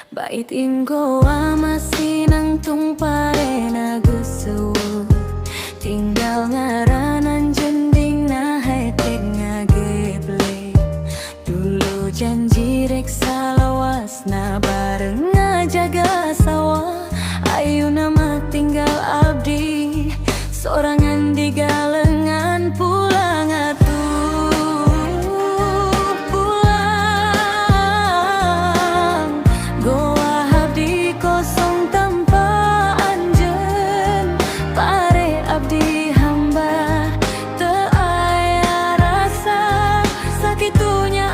Bait inggoa masih nangtung pare nagusu. Tinggal ngaranan jending na hetek ngageble. Dulu janji reksa lawas na bareng ngajaga sawah. Ayu nama tinggal abdi sorangan di galengan pulang atuh pulang. Goa abdi kosong tanpa anjeun, pare abdi hamba teu aya rasa sakitunya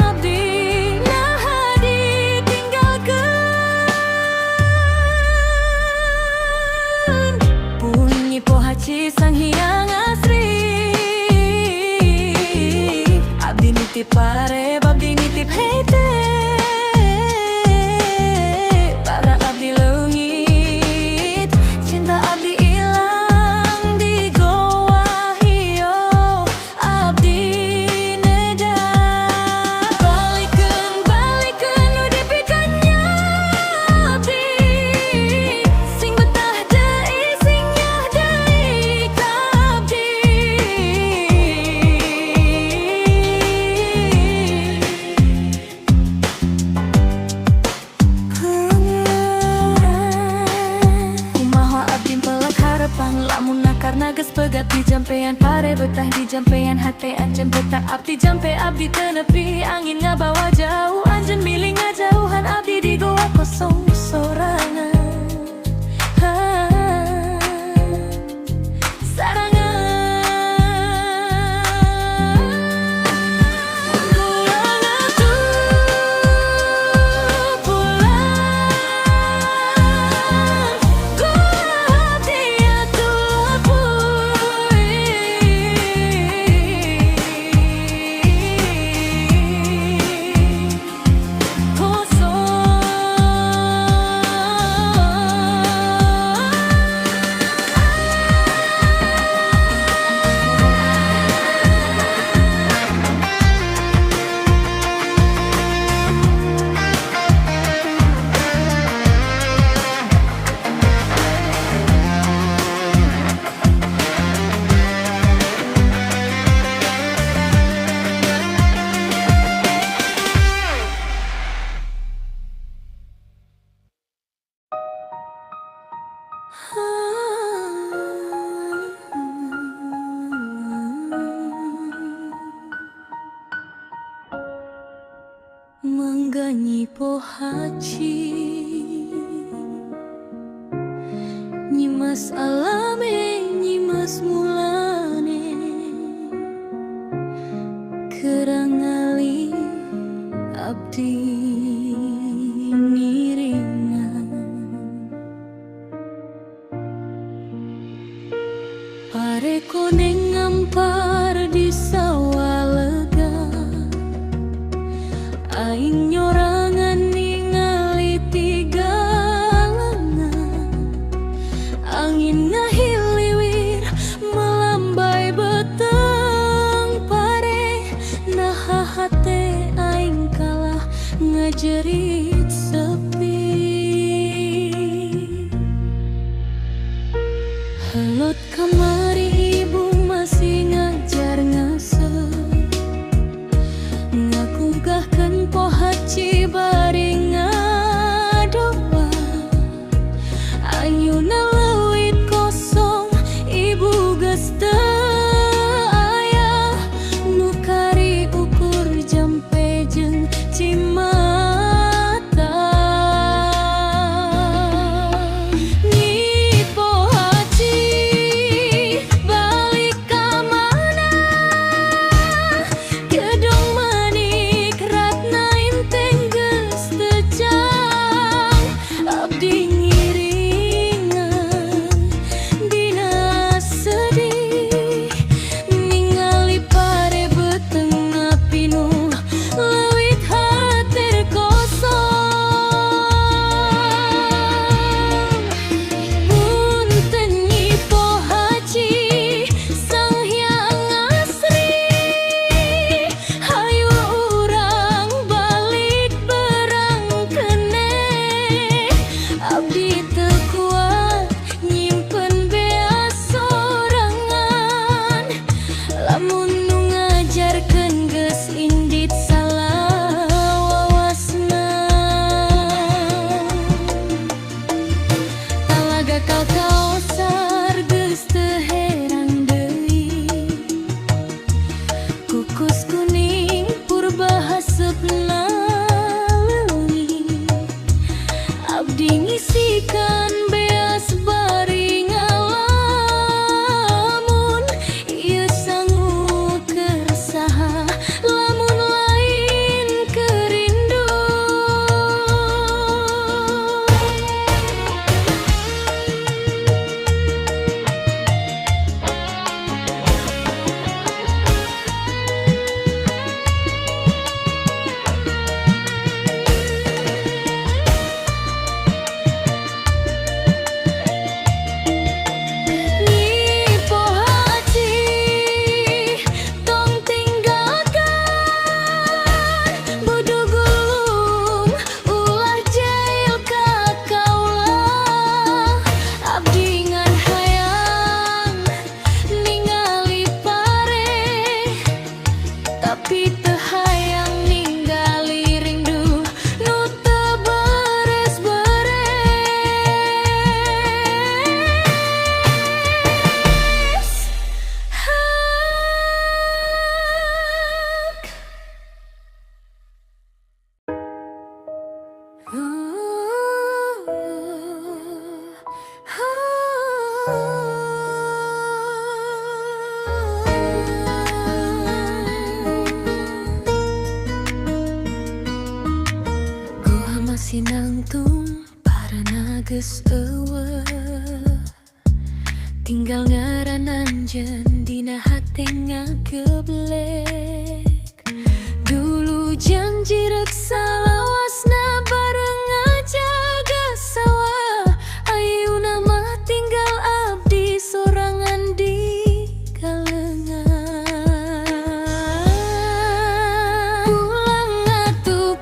abdi nah ditinggalkeun. Bunyi pohaci sang hyang asri, abdi nitip pare abdi nitip hete. Para abdi leungit cinta abdi ilang di goa hiyo abdi neda. Balikeun nu dipikannya abdi sing betah deui sing nyah deui ka abdi. Kumaha abdi pelak harapan lamun karena geus pegat di jampean pare betah di jampean hate anjeun betah abdi jampe abdi teu nepi angin ngabawa jauh anjeun milih ngajauhan abdi di goa kosong sorangan. Pulang atuh pulang, goa abdi atuh puy. Mengganyi pohaci nyimas alame nyimas mulane kerangali abdi ngiringan. Pare koneng ngampar di sawah lega, aing nyorangan ningali tiga lengan. Angin ngahiliwir melambai beteng pare naha hate aing kalah ngajerit sepi. Halot kamari ibu masih ngajar ngasuh, ngagugahkeun pohaci bari ngadoa. Ayeuna leuwit kosong ibu geus teu aya nu kari ukur jampe jeung cimata. asepna leungi, abdi ngisikan beas bari ngalamun ieu sangu keresaha lamun lain kerindu. Tapi teu hayang ninggali rindu nu teu beres-beres. Masih nangtung parana geus eueuh, tinggal ngarananjeun dina hate ngageblek. Dulu janji rek salawasna bareng ngajaga sawah, ayeuna mah tinggal abdi sorangan di galengan. Pulang atuh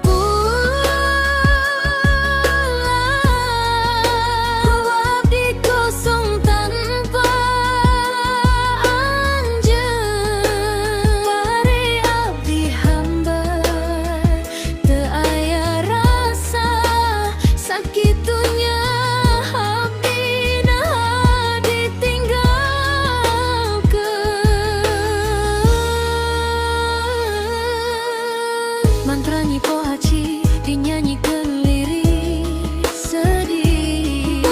mantra Nyipo Haji dinyanyikan lirik sedih.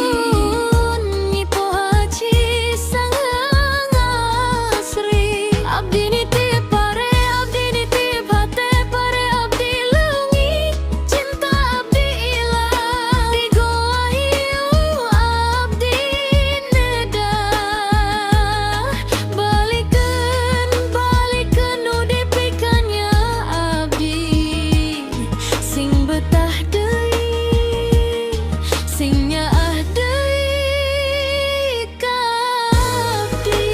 Nyipo Haji sangang asri, abdi nitip pare, abdi nitip hate pare, abdi leungi cinta abdi ilang di goa hiu abdi nedah. Balikeun nu dipikannya abdi sing betah deui, sing nyaah deui ka abdi.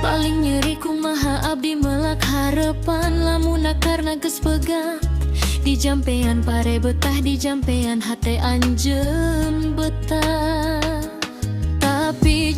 Paling nyeri kumaha abdi melak harepan lamunna karna geus pegat di jampean pare betah, di jampean hate anjeun betah. Tapi